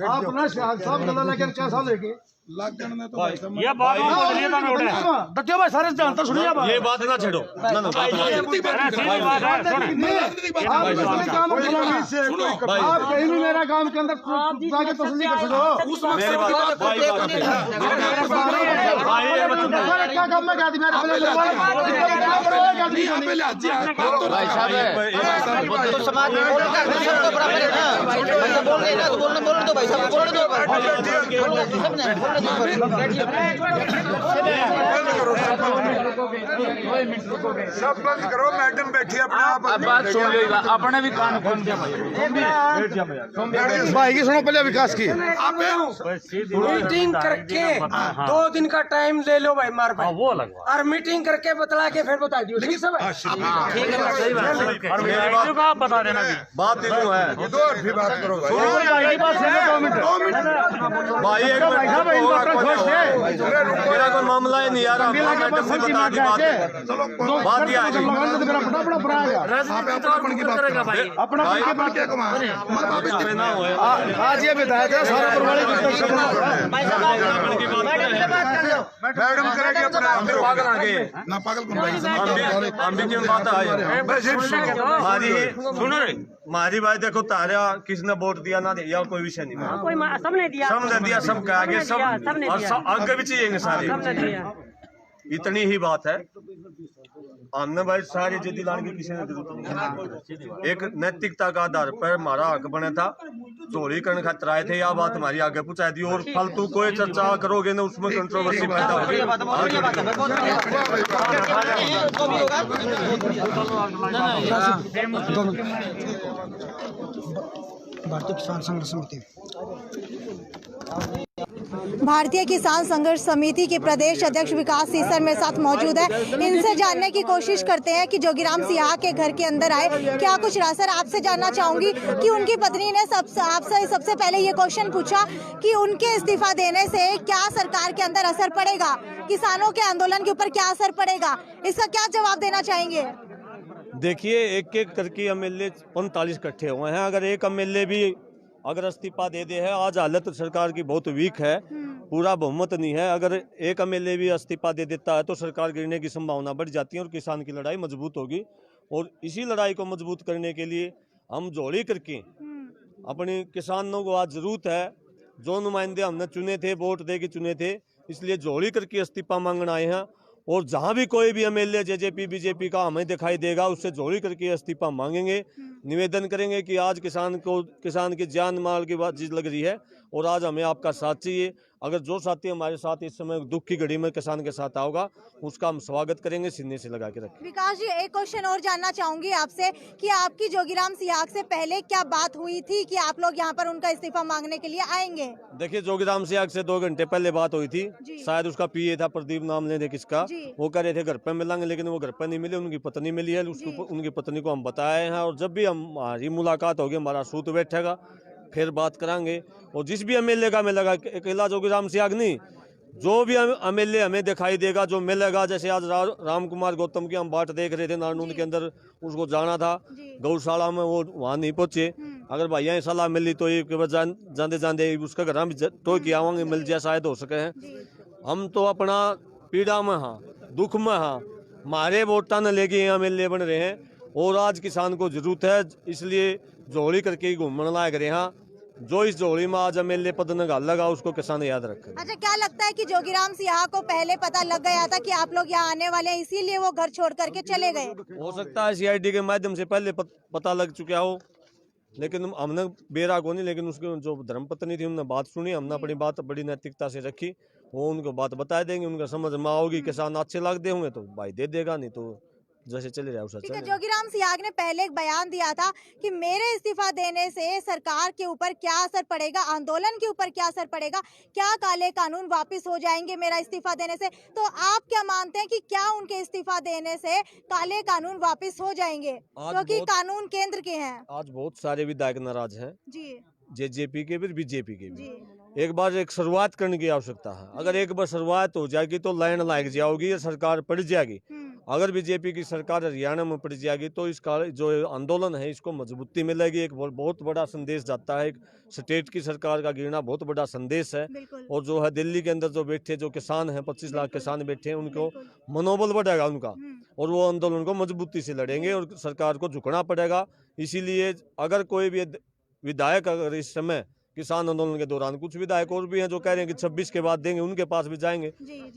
आप ना सब गला लेकर 4 साल लेके ये बात दत्तियो भाई सारे जानता सुनिए ये बात ना छेड़ो ना ना आप कहीं भी मेरा काम के अंदर जाके तसल्ली कर सको मेरी बात भाई क्या काम में क्या दी मेरे भाई साहब तो समाज में बोलने का तो बराबर है ना बोलने ना तो बोलने दो भाई साहब बोलने दो सब बंद करो, मैडम बैठी अपने आप बात सुन लीजिएगा, अपने भी कान खोल दिया भाई की सुनो पहले विकास की मीटिंग करके 2 दिन का टाइम ले लो भाई मार भाई वो अलग बात। और मीटिंग करके बतला के फिर बता दियो ठीक सब है ठीक है सही बात और मेरी बात को आप बता देना भी बात तीनों है फिर बात करो भाई। भाई एक मिनट मेरा कोई मामला ही नहीं आ रहा, मैडम से बता दी बात बात ही आज आज ये बताया था सारा परिवार मैडम करेंगे अपना पागल आ गए ना पागल कौन भाई हम भी क्यों बात आई हमारी सुनो रे हमारी बात देखो तारा किसने वोट दिया ना दिया कोई विषय नहीं, कोई सबने दिया, सबने दिया, सबके आगे सब और सब आगे भी चाहिए सारे, इतनी ही बात है। हमने भाई सारी जिद्दी लाने की किसी ने जरूरत नहीं, एक नैतिकता का आधार पर हमारा हक बना था, चोरी करने खातिर आए थे, यह बात हमारी आगे पहुंचा दी और फालतू कोई चर्चा करोगे ना उसमें कंट्रोवर्सी पैदा होगी। भारतीय किसान संघर्ष समिति भारतीय किसान संघर्ष समिति के प्रदेश अध्यक्ष विकास सीसर मेरे साथ मौजूद है। इनसे जानने की कोशिश करते हैं कि जोगीराम सियाह के घर के अंदर आए क्या कुछ रहा। सर आपसे जानना चाहूंगी कि उनकी पत्नी ने आपसे सबसे पहले ये क्वेश्चन पूछा कि उनके इस्तीफा देने से क्या सरकार के अंदर असर पड़ेगा, किसानों के आंदोलन के ऊपर क्या असर पड़ेगा, इसका क्या जवाब देना चाहेंगे? देखिए एक एक करके एमएलए 45 इकट्ठे हुए हैं, अगर एक एमएलए भी अगर इस्तीफा दे दे है, आज हालत सरकार की बहुत वीक है, पूरा बहुमत नहीं है, अगर एक एमएलए भी इस्तीफा दे देता है तो सरकार गिरने की संभावना बढ़ जाती है और किसान की लड़ाई मजबूत होगी। और इसी लड़ाई को मजबूत करने के लिए हम जोड़ी करके अपने किसानों को आज जरूरत है, जो नुमाइंदे हमने चुने थे, वोट दे के चुने थे, इसलिए जोड़ी करके इस्तीफा मांगने आए हैं। और जहां भी कोई भी एमएलए जेजेपी बीजेपी का हमें दिखाई देगा उससे जोड़ी करके इस्तीफा मांगेंगे, निवेदन करेंगे कि आज किसान की जान माल की बात चीज लग रही है और आज हमें आपका साथ चाहिए। अगर जो साथी हमारे साथ इस समय दुख की घड़ी में किसान के साथ आओगा उसका हम स्वागत करेंगे, सीने से लगा के रखेंगे। विकास जी एक क्वेश्चन और जानना चाहूंगी आपसे कि आपकी जोगीराम सियाह से पहले क्या बात हुई थी कि आप लोग यहाँ पर उनका इस्तीफा मांगने के लिए आएंगे? देखिए जोगीराम सियाह से 2 घंटे पहले बात हुई थी, शायद उसका पीए था प्रदीप नाम लेने किसका, वो कह रहे थे घर पे मिलेंगे, लेकिन वो घर पे नहीं मिले, उनकी पत्नी मिली है, उसको उनकी पत्नी को हम बताए हैं और जब भी हमारी मुलाकात होगी हमारा सूत बैठेगा फिर बात करांगे। और जिस भी एमएलए का मिलेगा, अकेला जोगीराम सियाह नहीं, जो भी एमएलए हमें दिखाई देगा जो मिलेगा, जैसे आज राम कुमार गौतम की हम बात देख रहे थे नारनून के अंदर, उसको जाना था गौशाला में, वो वहाँ नहीं पहुंचे, अगर भैया सलाह मिली तो एक जाते जाते उसका घर हम तो क्या आवांगे, मिल जाए शायद हो सके हैं। हम तो अपना पीड़ा में हाँ, दुख में हाँ, हमारे वोटा न लेके यहाँ एमएलए बन रहे हैं और आज किसान को जरूरत है, इसलिए जोड़ी करके घूमने लायक रहे हैं। जो इस जोड़ी में आज एमएलए पद न लगा उसको किसान याद रखे। अच्छा क्या लगता है कि जोगीराम सियाह को पहले पता लग गया था कि आप लोग यहाँ आने वाले हैं, इसीलिए वो घर छोड़ करके चले गए? हो सकता है सीआईडी के माध्यम से पहले पता लग चुका हो, लेकिन हमने बेरा को नहीं, लेकिन उसकी जो धर्मपत्नी थी उन्होंने बात सुनी, हमने अपनी बात बड़ी नैतिकता से रखी, वो उनको बात बता देंगे, उनका समझ में आओगी, किसान अच्छे लगते होंगे तो भाई दे देगा, नहीं तो जैसे चले जाओ। ठीक है, जोगीराम सियाह ने पहले एक बयान दिया था कि मेरे इस्तीफा देने से सरकार के ऊपर क्या असर पड़ेगा, आंदोलन के ऊपर क्या असर पड़ेगा, क्या काले कानून वापस हो जाएंगे मेरा इस्तीफा देने से? तो आप क्या मानते हैं कि क्या उनके इस्तीफा देने से काले कानून वापस हो जाएंगे, क्योंकि कानून केंद्र के हैं? आज बहुत सारे विधायक नाराज हैं जी, जेजेपी के भी बीजेपी के भी। एक बार एक शुरुआत करने की आवश्यकता है, अगर एक बार शुरुआत हो जाएगी तो लाइन लाग जाओगी, सरकार पड़ जाएगी। अगर बीजेपी की सरकार हरियाणा में पड़ जाएगी तो इसका जो आंदोलन है इसको मजबूती मिलेगी। एक बहुत बड़ा संदेश जाता है, एक स्टेट की सरकार का गिरना बहुत बड़ा संदेश है। बिल्कुल। और जो है दिल्ली के अंदर जो बैठे जो किसान हैं 25 लाख किसान बैठे हैं उनको मनोबल बढ़ेगा उनका, और वो आंदोलन को मजबूती से लड़ेंगे और सरकार को झुकना पड़ेगा। इसीलिए अगर कोई भी विधायक अगर इस समय किसान आंदोलन के दौरान, कुछ विधायक और भी हैं जो कह रहे हैं कि 26 के बाद देंगे, उनके पास भी जाएंगे।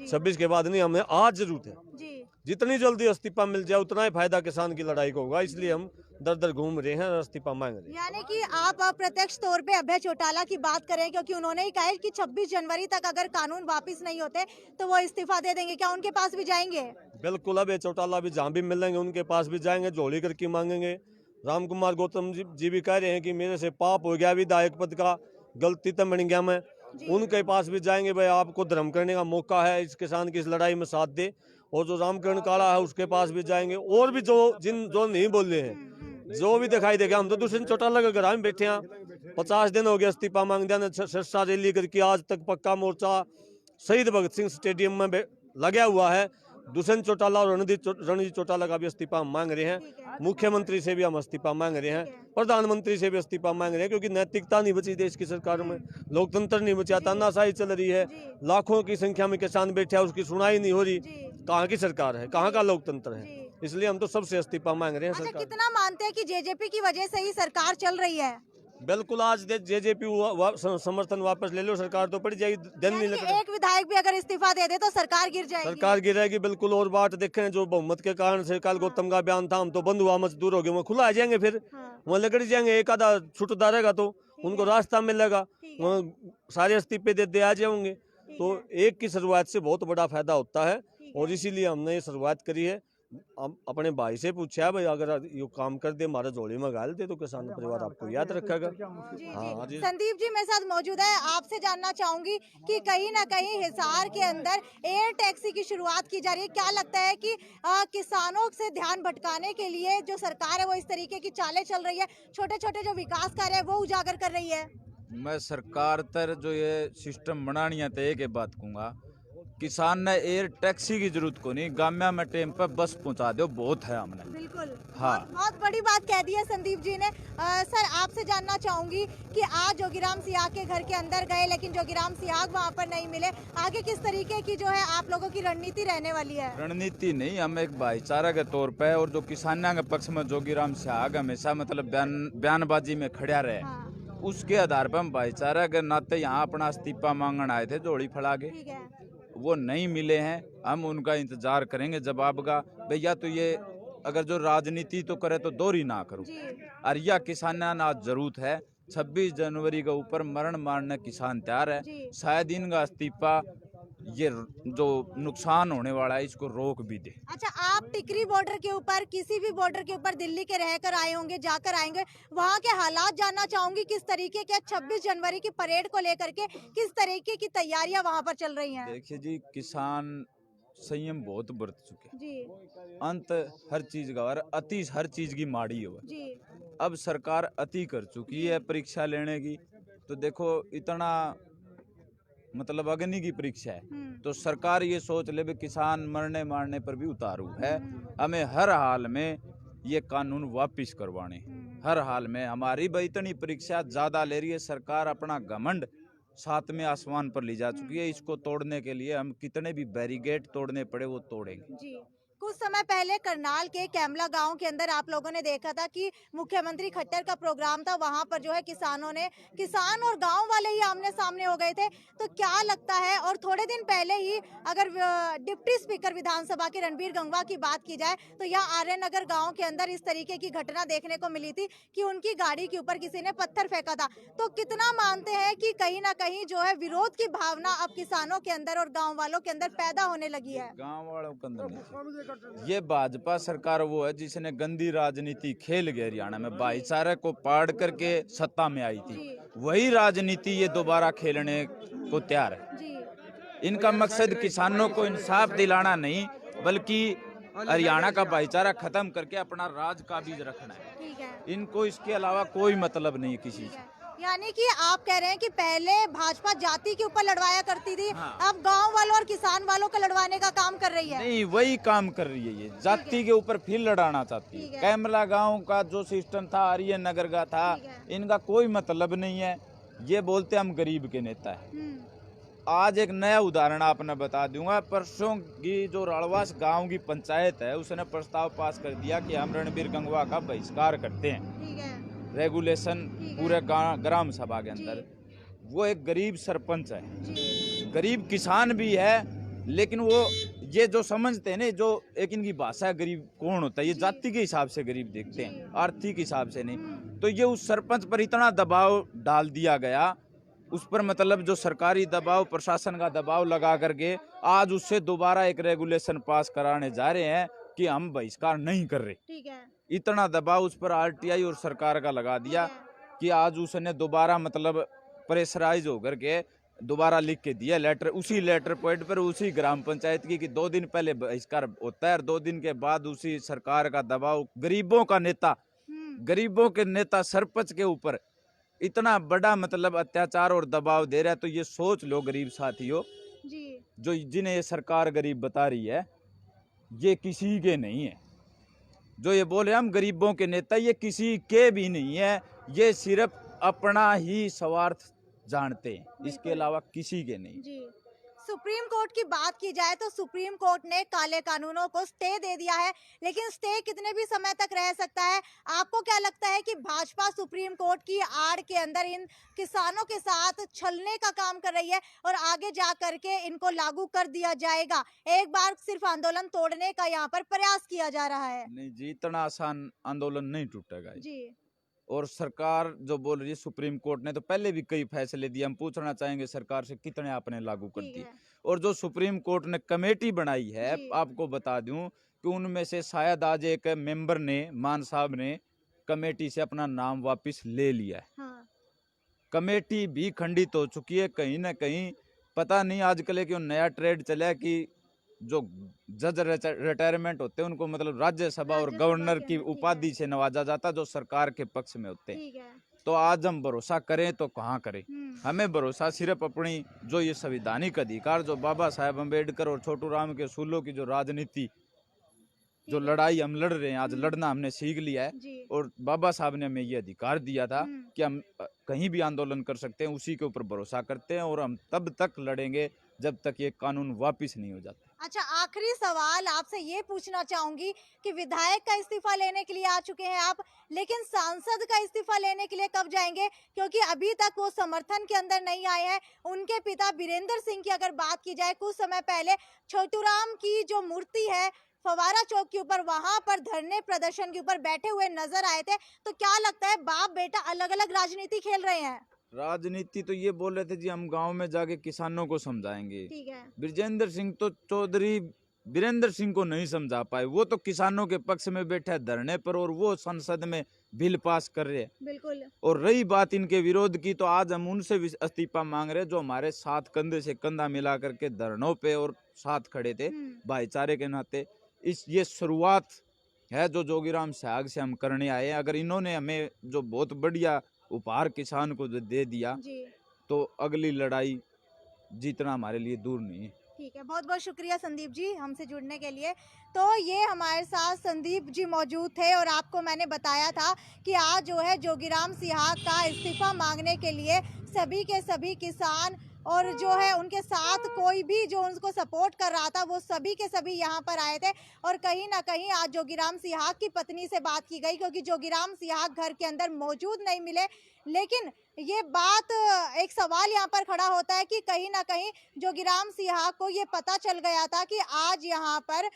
26 के बाद नहीं, हमें आज जरूरत है। जितनी जल्दी इस्तीफा मिल जाए उतना ही फायदा किसान की लड़ाई को होगा। इसलिए हम दर दर घूम रहे हैं और इस्तीफा मांग रहे हैं। यानी कि आप अप्रत्यक्ष तौर पे अभय चौटाला की बात करें, क्योंकि उन्होंने ही कहा है कि 26 जनवरी तक अगर कानून वापस नहीं होते तो वो इस्तीफा दे देंगे। क्या उनके पास भी जाएंगे? बिल्कुल, अभय चौटाला भी जहाँ भी मिलेंगे उनके पास भी जाएंगे, झोली करके मांगेंगे। राम कुमार गौतम जी भी कह रहे हैं कि मेरे से पाप हो गया विधायक पद का, गलती तो बन गया मैं, उनके पास भी जाएंगे। भाई आपको धर्म करने का मौका है, इस किसान की इस लड़ाई में साथ दे। और जो रामकरण काला है उसके पास भी जाएंगे। और भी जो नहीं बोल रहे हैं, जो भी दिखाई देगा। हम तो दुष्यंत चौटाला के घर में बैठे हैं, 50 दिन हो गया इस्तीफा मांग देना, सिरसा रैली करके आज तक पक्का मोर्चा शहीद भगत सिंह स्टेडियम में लगा हुआ है। दुष्यंत चौटाला और रणजीत चौटाला का भी इस्तीफा मांग रहे हैं। मुख्यमंत्री से भी हम इस्तीफा मांग रहे हैं, प्रधानमंत्री से भी इस्तीफा मांग रहे हैं, क्योंकि नैतिकता नहीं बची देश की सरकार में, लोकतंत्र नहीं बचा, तानाशाही चल रही है, लाखों की संख्या में किसान बैठे हैं, उसकी सुनाई नहीं हो रही। कहाँ की सरकार है, कहाँ का लोकतंत्र है? इसलिए हम तो सबसे इस्तीफा मांग रहे हैं। अच्छा, कितना मानते हैं कि जेजेपी की वजह से ही सरकार चल रही है? बिल्कुल, आज जेजेपी समर्थन वापस ले लो, सरकार तो पड़ जाएगी। दिन नहीं लग रहा, एक विधायक भी अगर इस्तीफा दे दे तो सरकार गिर जाएगी। सरकार गिरेगी बिल्कुल। और बात देखें, जो बहुमत के कारण से कल गौतम का बयान था, हम तो बंद हुआ मजदूर हो गए, वो खुला आ जाएंगे, फिर वहाँ लकड़ जाएंगे। एक आधा छुटता रहेगा तो उनको रास्ता मिलेगा, वहाँ सारे इस्तीफे दे आ जाएंगे। तो एक की शुरुआत से बहुत बड़ा फायदा होता है, और इसीलिए हमने ये शुरुआत करी है। अपने भाई से पूछा भाई अगर ये काम कर दे, हमारा झोली में गाल दे, तो किसान परिवार आपको याद रखेगा। हाँ जी। संदीप जी मेरे साथ मौजूद है। आपसे जानना चाहूंगी कि कहीं ना कहीं हिसार के अंदर एयर टैक्सी की शुरुआत की जा रही है। क्या लगता है कि किसानों से ध्यान भटकाने के लिए जो सरकार है वो इस तरीके की चालें चल रही है, छोटे छोटे जो विकास कार्य है वो उजागर कर रही है? मैं सरकार तर जो ये सिस्टम बनानी है, तो एक बात कहूँगा, किसान ने एयर टैक्सी की जरूरत को नहीं, गाम्या में टाइम पे बस पहुंचा दो, बहुत है हमने। बिल्कुल, हाँ, बहुत बड़ी बात कह दी है संदीप जी ने। सर, आपसे जानना चाहूंगी कि आज जोगीराम सियाग के घर के अंदर गए, लेकिन जोगीराम सियाग वहां पर नहीं मिले। आगे किस तरीके की जो है आप लोगों की रणनीति रहने वाली है? रणनीति नहीं, हम एक भाईचारा के तौर पे, और जो किसानों के पक्ष में जोगीराम सियाग हमेशा मतलब बयानबाजी में खड़ा रहे, उसके आधार पर हम भाईचारा के नाते यहाँ अपना इस्तीफा मांगने आए थे, जोड़ी फड़ा के। वो नहीं मिले हैं, हम उनका इंतजार करेंगे जवाब का। भैया तो ये अगर जो राजनीति तो करे तो दोहरी ना करो। और यह किसाना आज जरूरत है, 26 जनवरी के ऊपर मरण मारने किसान तैयार है। शायद इनका इस्तीफा ये जो नुकसान होने वाला है इसको रोक भी दे। अच्छा, आप टिकरी बॉर्डर के ऊपर, किसी भी बॉर्डर के ऊपर दिल्ली के रहकर आए होंगे, जाकर आएंगे, वहाँ के हालात जानना चाहूंगी। किस तरीके के 26 जनवरी की परेड को लेकर के किस तरीके की तैयारियां वहाँ पर चल रही हैं? देखिए जी, किसान संयम बहुत बरत चुके जी। अंत हर चीज का और अति हर चीज की माड़ी हो जी। अब सरकार अति कर चुकी है परीक्षा लेने की। तो देखो, इतना मतलब अग्नि की परीक्षा है, तो सरकार ये सोच ले भी किसान मरने मारने पर भी उतारू है, हमें हर हाल में ये कानून वापिस करवाने। हर हाल में हमारी भाई इतनी परीक्षा ज्यादा ले रही है सरकार, अपना घमंड 7वें आसमान पर ले जा चुकी है। इसको तोड़ने के लिए हम कितने भी बैरिकेड तोड़ने पड़े वो तोड़ेंगे जी। कुछ समय पहले करनाल के कैमला गांव के अंदर आप लोगों ने देखा था कि मुख्यमंत्री खट्टर का प्रोग्राम था, वहां पर जो है किसान और गांव वाले ही आमने सामने हो गए थे। तो क्या लगता है, और थोड़े दिन पहले ही अगर डिप्टी स्पीकर विधानसभा के रणबीर गंगवा की बात की जाए तो यहाँ आर्यनगर गांव के अंदर इस तरीके की घटना देखने को मिली थी कि उनकी गाड़ी के ऊपर किसी ने पत्थर फेंका था। तो कितना मानते हैं कि कहीं ना कहीं जो है विरोध की भावना अब किसानों के अंदर और गाँव वालों के अंदर पैदा होने लगी है? गाँव वालों के अंदर ये भाजपा सरकार वो है जिसने गंदी राजनीति खेल गई, हरियाणा में भाईचारे को पाड़ करके सत्ता में आई थी, वही राजनीति ये दोबारा खेलने को तैयार है। इनका मकसद किसानों को इंसाफ दिलाना नहीं, बल्कि हरियाणा का भाईचारा खत्म करके अपना राज काबिज रखना है। इनको इसके अलावा कोई मतलब नहीं किसी से। यानी कि आप कह रहे हैं कि पहले भाजपा जाति के ऊपर लड़वाया करती थी, अब गांव वालों और किसान वालों को लड़वाने का काम कर रही है। नहीं, वही काम कर रही है ये, जाति के ऊपर फिर लड़ाना चाहती है। कैमला गांव का जो सिस्टम था, आर्य नगर का था, इनका कोई मतलब नहीं है। ये बोलते हम गरीब के नेता है। आज एक नया उदाहरण आपने बता दूंगा। परसों की जो राड़वास गांव की पंचायत है, उसने प्रस्ताव पास कर दिया कि हम रणबीर गंगवा का बहिष्कार करते हैं, रेगुलेशन पूरे ग्राम सभा के अंदर। वो एक गरीब सरपंच है, गरीब किसान भी है, लेकिन वो ये जो समझते हैं ना, जो एक इनकी भाषा है गरीब कौन होता है, ये जाति के हिसाब से गरीब देखते हैं, आर्थिक हिसाब से नहीं। तो ये उस सरपंच पर इतना दबाव डाल दिया गया, उस पर मतलब जो सरकारी दबाव, प्रशासन का दबाव लगा करके आज उससे दोबारा एक रेगुलेशन पास कराने जा रहे हैं कि हम बहिष्कार नहीं कर रहे। ठीक है। इतना दबाव उस पर आरटीआई और सरकार का लगा दिया कि आज उसने दोबारा मतलब प्रेशराइज होकर के दोबारा लिख के दिया लेटर, उसी लेटर पॉइंट पर उसी ग्राम पंचायत की कि 2 दिन पहले बहिष्कार होता है और 2 दिन के बाद उसी सरकार का दबाव, गरीबों का नेता, गरीबों के नेता सरपंच के ऊपर इतना बड़ा मतलब अत्याचार और दबाव दे रहा है। तो ये सोच लो गरीब साथियों, जो जिन्हें ये सरकार गरीब बता रही है, ये किसी के नहीं है। जो ये बोले हम गरीबों के नेता, ये किसी के भी नहीं है। ये सिर्फ अपना ही स्वार्थ जानते हैं, इसके अलावा किसी के नहीं। जी। सुप्रीम कोर्ट की बात की जाए तो सुप्रीम कोर्ट ने काले कानूनों को स्टे दे दिया है, लेकिन स्टे कितने भी समय तक रह सकता है? आपको क्या लगता है कि भाजपा सुप्रीम कोर्ट की आड़ के अंदर इन किसानों के साथ छलने का काम कर रही है और आगे जा करके इनको लागू कर दिया जाएगा? एक बार सिर्फ आंदोलन तोड़ने का यहाँ पर प्रयास किया जा रहा है। नहीं जी, इतना आसान आंदोलन नहीं टूटेगा जी। और सरकार जो बोल रही है, सुप्रीम कोर्ट ने तो पहले भी कई फैसले दिए। हम पूछना चाहेंगे सरकार से कितने आपने लागू कर दिए। और जो सुप्रीम कोर्ट ने कमेटी बनाई है, आपको बता दूं कि उनमें से शायद आज एक मेंबर ने, मान साहब ने, कमेटी से अपना नाम वापस ले लिया है। हाँ। कमेटी भी खंडित हो चुकी है। कहीं ना कहीं पता नहीं आजकल क्यों नया ट्रेड चला है कि जो जज रिटायरमेंट होते हैं उनको मतलब राज्यसभा और गवर्नर की उपाधि से नवाजा जाता, जो सरकार के पक्ष में होते हैं। तो आज हम भरोसा करें तो कहाँ करें? हमें भरोसा सिर्फ अपनी जो ये संवैधानिक अधिकार, जो बाबा साहेब अम्बेडकर और छोटू राम के असूलों की जो राजनीति, जो लड़ाई हम लड़ रहे हैं, आज लड़ना हमने सीख लिया है। और बाबा साहब ने हमें ये अधिकार दिया था कि हम कहीं भी आंदोलन कर सकते हैं, उसी के ऊपर भरोसा करते हैं और हम तब तक लड़ेंगे जब तक ये कानून वापस नहीं हो जाता। अच्छा, आखिरी सवाल आपसे ये पूछना चाहूंगी कि विधायक का इस्तीफा लेने के लिए आ चुके हैं आप, लेकिन सांसद का इस्तीफा लेने के लिए कब जाएंगे? क्योंकि अभी तक वो समर्थन के अंदर नहीं आए हैं। उनके पिता बीरेंद्र सिंह की अगर बात की जाए, कुछ समय पहले छोटूराम की जो मूर्ति है फवारा चौक के ऊपर, वहां पर धरने प्रदर्शन के ऊपर बैठे हुए नजर आए थे। तो क्या लगता है, बाप बेटा अलग अलग राजनीति खेल रहे हैं? राजनीति तो ये बोल रहे थे जी हम गांव में जाके किसानों को समझाएंगे। ठीक है। बृजेंद्र सिंह तो चौधरी बीरेंद्र सिंह को नहीं समझा पाए। वो तो किसानों के पक्ष में बैठे हैं धरने पर और वो संसद में बिल पास कर रहे हैं। बिल्कुल। और रही बात इनके विरोध की, तो आज हम उनसे भी इस्तीफा मांग रहे हैं जो हमारे साथ कंधे से कंधा मिला करके धरनों पे और साथ खड़े थे भाईचारे के नाते। ये शुरुआत है जो जोगीराम सहयाग से हम करने आए हैं। अगर इन्होंने हमें जो बहुत बढ़िया उपहार किसान को दे दिया तो अगली लड़ाई जीतना हमारे लिए दूर नहीं है। ठीक है, बहुत बहुत शुक्रिया संदीप जी हमसे जुड़ने के लिए। तो ये हमारे साथ संदीप जी मौजूद थे और आपको मैंने बताया था कि आज जो है जोगीराम सिहाग का इस्तीफा मांगने के लिए सभी के सभी किसान और जो है उनके साथ कोई भी जो उनको सपोर्ट कर रहा था, वो सभी के सभी यहाँ पर आए थे। और कहीं ना कहीं आज जोगीराम सिहाग की पत्नी से बात की गई, क्योंकि जोगीराम सिहाग घर के अंदर मौजूद नहीं मिले। लेकिन ये बात, एक सवाल यहाँ पर खड़ा होता है कि कहीं ना कहीं जोगीराम सिहाग को ये पता चल गया था कि आज यहाँ पर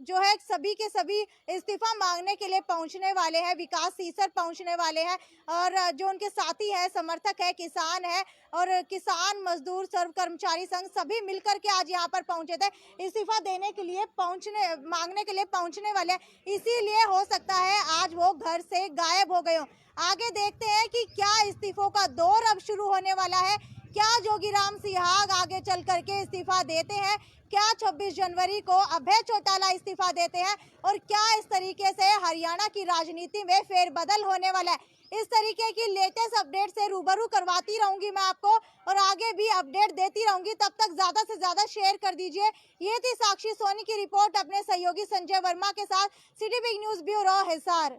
जो है सभी के सभी इस्तीफा मांगने के लिए पहुंचने वाले हैं। विकास सीसर पहुंचने वाले हैं और जो उनके साथी है, समर्थक है, किसान है और किसान मजदूर सर्व कर्मचारी संघ सभी मिलकर के आज यहाँ पर पहुंचे थे इस्तीफा देने के लिए, मांगने के लिए पहुंचने वाले हैं। इसीलिए हो सकता है आज वो घर से गायब हो गए हो। आगे देखते हैं कि क्या इस्तीफों का दौर अब शुरू होने वाला है क्या जोगीराम सिहाग आगे चल करके इस्तीफा देते हैं? क्या 26 जनवरी को अभय चौटाला इस्तीफा देते हैं? और क्या इस तरीके से हरियाणा की राजनीति में फेरबदल होने वाला है? इस तरीके की लेटेस्ट अपडेट से रूबरू करवाती रहूंगी मैं आपको, और आगे भी अपडेट देती रहूंगी। तब तक ज्यादा से ज्यादा शेयर कर दीजिए। ये थी साक्षी सोनी की रिपोर्ट अपने सहयोगी संजय वर्मा के साथ। City big news bureau Hisar.